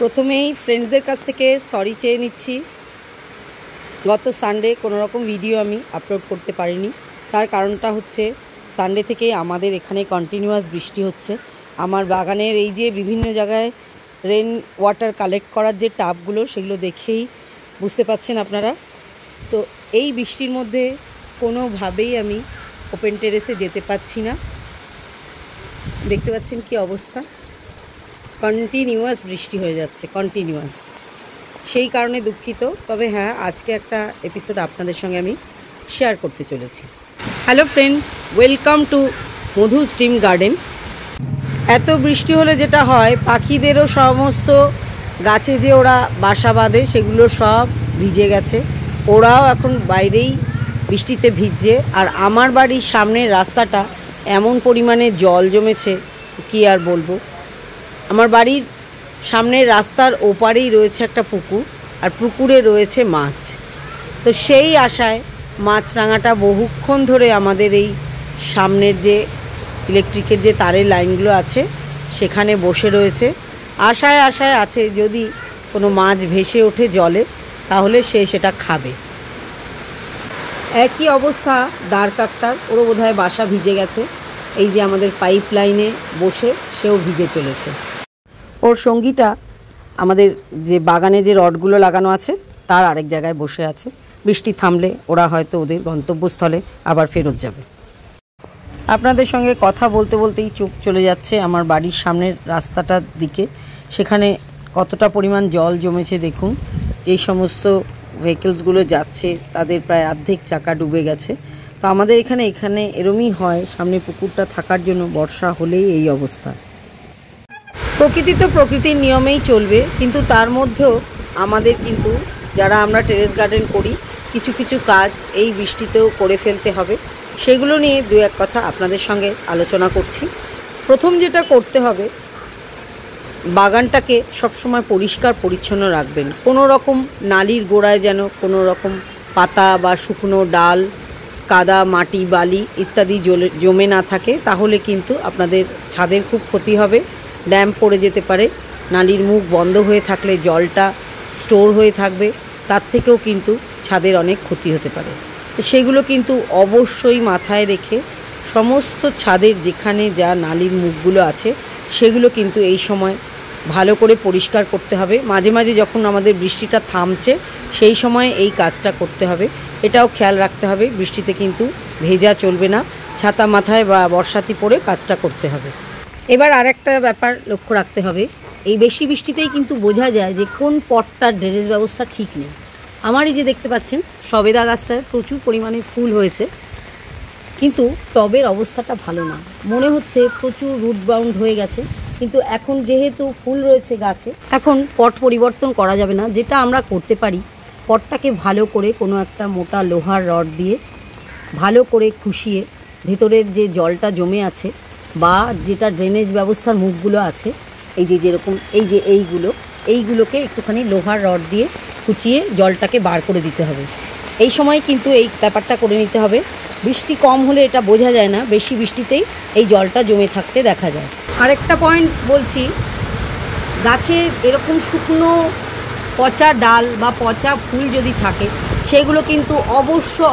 প্রথমেই ফ্রেন্ডসদের কাছ থেকে সরি চেয়ে নিচ্ছি। গত সানডে কোনো রকম ভিডিও আমি আপলোড করতে পারিনি। তার কারণটা হচ্ছে সানডে থেকেই আমাদের এখানে কন্টিনিউয়াস বৃষ্টি হচ্ছে। আমার বাগানের এই যে বিভিন্ন জায়গায় রেন ওয়াটার কালেক্ট করার যে টাবগুলো, সেগুলো দেখেই বুঝতে পাচ্ছেন আপনারা। তো এই বৃষ্টির মধ্যে কোনোভাবেই আমি ওপেন টেরেসে যেতে পারছি না। দেখতে পাচ্ছেন কি অবস্থা, কন্টিনিউয়াস বৃষ্টি হয়ে যাচ্ছে, কন্টিনিউয়াস। সেই কারণে দুঃখিত। তবে হ্যাঁ, আজকে একটা এপিসোড আপনাদের সঙ্গে আমি শেয়ার করতে চলেছি। Hello friends, welcome to Madhu's dream garden. এত বৃষ্টি হলে যেটা হয়, পাখিদেরও সমস্ত গাছে যে ওরা বাসা বাঁধে সেগুলো সব ভিজে গেছে। ওরাও এখন বাইরেই বৃষ্টিতে ভিজছে। আর আমার বাড়ির সামনের রাস্তাটা এমন পরিমাণে জল জমেছে, কি আর বলবো। আমার বাড়ির সামনের রাস্তার ওপারেই রয়েছে একটা পুকুর, আর পুকুরে রয়েছে মাছ। তো সেই আশায় মাছরাঙাটা বহুক্ষণ ধরে আমাদের এই সামনের যে ইলেকট্রিকের যে তারের লাইনগুলো আছে সেখানে বসে রয়েছে। আশায় আশায় আছে যদি কোনো মাছ ভেসে ওঠে জলে, তাহলে সে সেটা খাবে। একই অবস্থা দাঁড় কাকটার, ওরও বোধহয় বাসা ভিজে গেছে। এই যে আমাদের পাইপ লাইনে বসে সেও ভিজে চলেছে। ওর সঙ্গীটা আমাদের যে বাগানে যে রডগুলো লাগানো আছে তার আরেক জায়গায় বসে আছে। বৃষ্টি থামলে ওরা হয়তো ওদের গন্তব্যস্থলে আবার ফেরত যাবে। আপনাদের সঙ্গে কথা বলতে বলতেই চোখ চলে যাচ্ছে আমার বাড়ির সামনের রাস্তাটার দিকে। সেখানে কতটা পরিমাণ জল জমেছে দেখুন। যেই সমস্ত ভেহিকলসগুলো যাচ্ছে তাদের প্রায় অর্ধেক চাকা ডুবে গেছে। তো আমাদের এখানে এরমই হয়, সামনে পুকুরটা থাকার জন্য বর্ষা হলেই এই অবস্থা। প্রকৃতি তো প্রকৃতির নিয়মেই চলবে, কিন্তু তার মধ্যেও আমাদের কিন্তু যারা আমরা টেরেস গার্ডেন করি, কিছু কিছু কাজ এই বৃষ্টিতেও করে ফেলতে হবে। সেগুলো নিয়ে দু এক কথা আপনাদের সঙ্গে আলোচনা করছি। প্রথম যেটা করতে হবে, বাগানটাকে সবসময় পরিষ্কার পরিচ্ছন্ন রাখবেন। কোনো রকম নালির গোড়ায় যেন কোনো রকম পাতা বা শুকনো ডাল, কাদা, মাটি, বালি ইত্যাদি জমে না থাকে, তাহলে কিন্তু আপনাদের ছাদের খুব ক্ষতি হবে। ড্যাম পড়ে যেতে পারে। নালির মুখ বন্ধ হয়ে থাকলে জলটা স্টোর হয়ে থাকবে, তার থেকেও কিন্তু ছাদের অনেক ক্ষতি হতে পারে। তো সেগুলো কিন্তু অবশ্যই মাথায় রেখে সমস্ত ছাদের যেখানে যা নালির মুখগুলো আছে সেগুলো কিন্তু এই সময় ভালো করে পরিষ্কার করতে হবে। মাঝে মাঝে যখন আমাদের বৃষ্টিটা থামছে সেই সময় এই কাজটা করতে হবে। এটাও খেয়াল রাখতে হবে, বৃষ্টিতে কিন্তু ভেজা চলবে না, ছাতা মাথায় বা বর্ষাতি পরে কাজটা করতে হবে। এবার আরেকটা ব্যাপার লক্ষ্য রাখতে হবে, এই বেশি বৃষ্টিতেই কিন্তু বোঝা যায় যে কোন পটটার ড্রেনেজ ব্যবস্থা ঠিক নেই। আমার এই যে দেখতে পাচ্ছেন সবেদা গাছটায় প্রচুর পরিমাণে ফুল হয়েছে, কিন্তু টবের অবস্থাটা ভালো না। মনে হচ্ছে প্রচুর রুট বাউন্ড হয়ে গেছে। কিন্তু এখন যেহেতু ফুল রয়েছে গাছে, এখন পট পরিবর্তন করা যাবে না। যেটা আমরা করতে পারি, পটটাকে ভালো করে কোনো একটা মোটা লোহার রড দিয়ে ভালো করে খুশিয়ে ভেতরের যে জলটা জমে আছে বা যেটা ড্রেনেজ ব্যবস্থার মুখগুলো আছে, এই যে যেরকম এই যে এইগুলোকে একটুখানি লোহার রড দিয়ে কুচিয়ে জলটাকে বার করে দিতে হবে। এই সময় কিন্তু এই ব্যাপারটা করে নিতে হবে। বৃষ্টি কম হলে এটা বোঝা যায় না, বেশি বৃষ্টিতেই এই জলটা জমে থাকতে দেখা যায়। আরেকটা পয়েন্ট বলছি, গাছে এরকম শুকনো পচা ডাল বা পচা ফুল যদি থাকে সেগুলো কিন্তু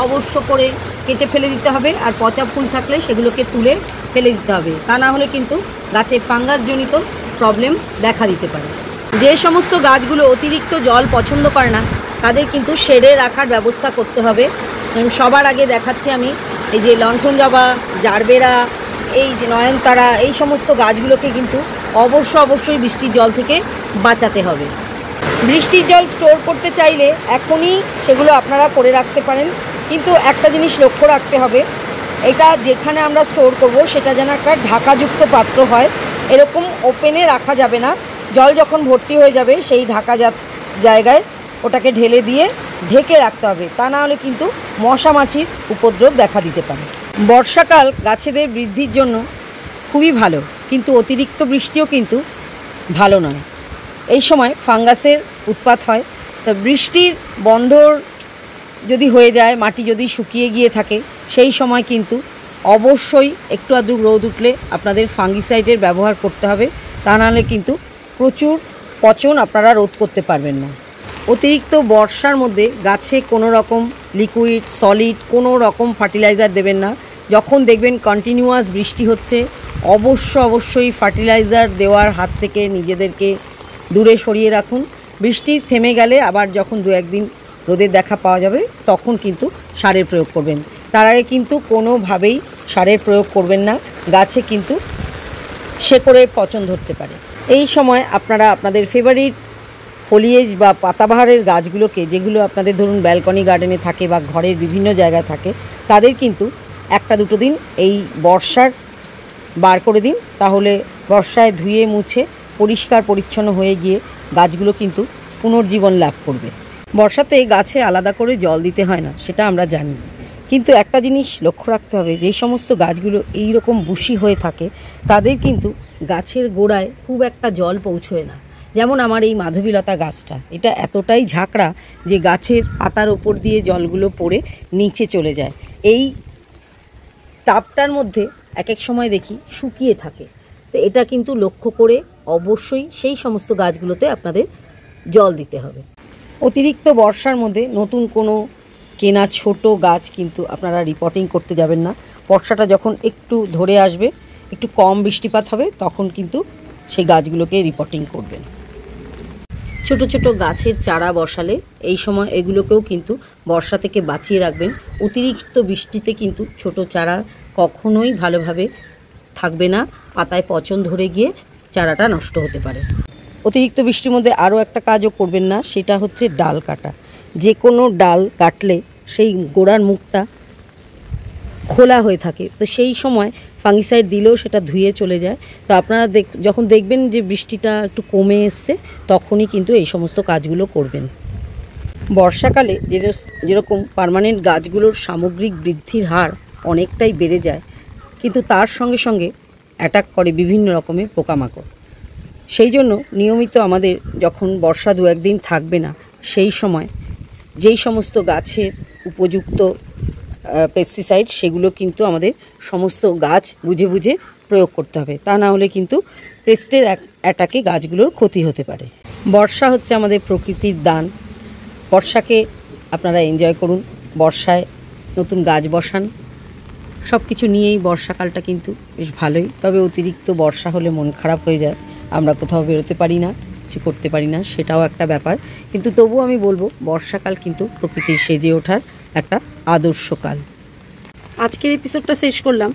অবশ্য করে কেটে ফেলে দিতে হবে। আর পচা ফুল থাকলে সেগুলোকে তুলে ফেলে দিতে হবে, তা না হলে কিন্তু গাছে ফাঙ্গাসজনিত প্রবলেম দেখা দিতে পারে। যে সমস্ত গাছগুলো অতিরিক্ত জল পছন্দ করে না তাদের কিন্তু শেডে রাখার ব্যবস্থা করতে হবে। সবার আগে দেখাচ্ছি আমি এই যে লণ্ঠন জবা, জারবেরা, এই যে নয়নতারা, এই সমস্ত গাছগুলোকে কিন্তু অবশ্যই বৃষ্টির জল থেকে বাঁচাতে হবে। বৃষ্টির জল স্টোর করতে চাইলে এখনই সেগুলো আপনারা করে রাখতে পারেন, কিন্তু একটা জিনিস লক্ষ্য রাখতে হবে, এটা যেখানে আমরা স্টোর করব সেটা যেন একটা ঢাকাযুক্ত পাত্র হয়। এরকম ওপেনে রাখা যাবে না। জল যখন ভর্তি হয়ে যাবে সেই ঢাকা জায়গায় ওটাকে ঢেলে দিয়ে ঢেকে রাখতে হবে, তা না হলে কিন্তু মশা মাছির উপদ্রব দেখা দিতে পারে। বর্ষাকাল গাছেদের বৃদ্ধির জন্য খুবই ভালো, কিন্তু অতিরিক্ত বৃষ্টিও কিন্তু ভালো নয়। এই সময় ফাঙ্গাসের উৎপাত হয়। তো বৃষ্টির বন্ধর যদি হয়ে যায়, মাটি যদি শুকিয়ে গিয়ে থাকে, সেই সময় কিন্তু অবশ্যই একটু আধটু রোদ উঠলে আপনাদের ফাঙ্গিসাইডের ব্যবহার করতে হবে, তা নাহলে কিন্তু প্রচুর পচন আপনারা রোধ করতে পারবেন না। অতিরিক্ত বর্ষার মধ্যে গাছে কোনো রকম লিকুইড সলিড কোনো রকম ফার্টিলাইজার দেবেন না। যখন দেখবেন কন্টিনিউয়াস বৃষ্টি হচ্ছে অবশ্যই ফার্টিলাইজার দেওয়ার হাত থেকে নিজেদেরকে দূরে সরিয়ে রাখুন। বৃষ্টি থেমে গেলে আবার যখন 2-1 দিন রোদের দেখা পাওয়া যাবে তখন কিন্তু সারের প্রয়োগ করবেন। তার আগে কিন্তু কোনোভাবেই সারের প্রয়োগ করবেন না, গাছে কিন্তু শেকড়ের পচন ধরতে পারে। এই সময় আপনারা আপনাদের ফেভারিট ফলিয়েজ বা পাতাবাহারের গাছগুলোকে, যেগুলো আপনাদের ধরুন ব্যালকনি গার্ডেনে থাকে বা ঘরের বিভিন্ন জায়গায় থাকে, তাদের কিন্তু 1-2 দিন এই বর্ষার বার করে দিন। তাহলে বর্ষায় ধুয়ে মুছে পরিষ্কার পরিচ্ছন্ন হয়ে গিয়ে গাছগুলো কিন্তু পুনর্জীবন লাভ করবে। বর্ষাতে গাছে আলাদা করে জল দিতে হয় না, সেটা আমরা জানি, কিন্তু একটা জিনিস লক্ষ্য রাখতে হবে, যেই সমস্ত গাছগুলো এই রকম বুশি হয়ে থাকে তাদের কিন্তু গাছের গোড়ায় খুব একটা জল পৌঁছয় না। যেমন আমার এই মাধবীলতা গাছটা, এটা এতটাই ঝাঁকড়া যে গাছের পাতার ওপর দিয়ে জলগুলো পড়ে নিচে চলে যায়। এই টাবটার মধ্যে এক সময় দেখি শুকিয়ে থাকে। তো এটা কিন্তু লক্ষ্য করে অবশ্যই সেই সমস্ত গাছগুলোতে আপনাদের জল দিতে হবে। অতিরিক্ত বর্ষার মধ্যে নতুন কোনো কেনা ছোট গাছ কিন্তু আপনারা রিপোর্টিং করতে যাবেন না। বর্ষাটা যখন একটু ধরে আসবে, একটু কম বৃষ্টিপাত হবে, তখন কিন্তু সেই গাছগুলোকে রিপোর্টিং করবেন। ছোট ছোট গাছের চারা বসালে এই সময় এগুলোকেও কিন্তু বর্ষা থেকে বাঁচিয়ে রাখবেন। অতিরিক্ত বৃষ্টিতে কিন্তু ছোট চারা কখনোই ভালোভাবে থাকবে না, পাতায় পচন ধরে গিয়ে চারাটা নষ্ট হতে পারে। অতিরিক্ত বৃষ্টির মধ্যে আরও একটা কাজও করবেন না, সেটা হচ্ছে ডাল কাটা। যে কোনো ডাল কাটলে সেই গোড়ার মুখটা খোলা হয়ে থাকে, তো সেই সময় ফাঙ্গিসাইড দিলেও সেটা ধুয়ে চলে যায়। তো আপনারা যখন দেখবেন যে বৃষ্টিটা একটু কমে এসছে, তখনই কিন্তু এই সমস্ত কাজগুলো করবেন। বর্ষাকালে যেরকম পার্মানেন্ট গাছগুলোর সামগ্রিক বৃদ্ধির হার অনেকটাই বেড়ে যায়, কিন্তু তার সঙ্গে সঙ্গে অ্যাটাক করে বিভিন্ন রকমের পোকামাকড়। সেই জন্য নিয়মিত আমাদের যখন বর্ষা 2-1 দিন থাকবে না, সেই সময় যেই সমস্ত গাছের উপযুক্ত পেস্টিসাইড সেগুলো কিন্তু আমাদের সমস্ত গাছ বুঝে বুঝে প্রয়োগ করতে হবে। তা না হলে কিন্তু পেস্টের অ্যাটাকে গাছগুলোর ক্ষতি হতে পারে। বর্ষা হচ্ছে আমাদের প্রকৃতির দান। বর্ষাকে আপনারা এনজয় করুন, বর্ষায় নতুন গাছ বসান, সব কিছু নিয়েই বর্ষাকালটা কিন্তু বেশ ভালোই। তবে অতিরিক্ত বর্ষা হলে মন খারাপ হয়ে যায়, আমরা কোথাও বেরোতে পারি না, কিছু করতে পারি না, সেটাও একটা ব্যাপার। কিন্তু তবুও আমি বলবো বর্ষাকাল কিন্তু প্রকৃতির সেজে ওঠার একটা আদর্শ কাল। আজকের এপিসোডটা শেষ করলাম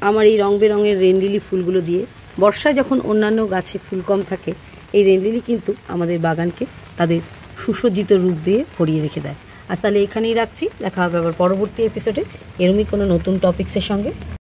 আমার এই রং বেরঙের রেনলিলি ফুলগুলো দিয়ে। বর্ষায় যখন অন্যান্য গাছে ফুল কম থাকে, এই রেনলিলি কিন্তু আমাদের বাগানকে তাদের সুসজ্জিত রূপ দিয়ে ভরিয়ে রেখে দেয়। আজ তাহলে এখানেই রাখছি, দেখা হবে আবার পরবর্তী এপিসোডে এরমই কোনো নতুন টপিক্সের সঙ্গে।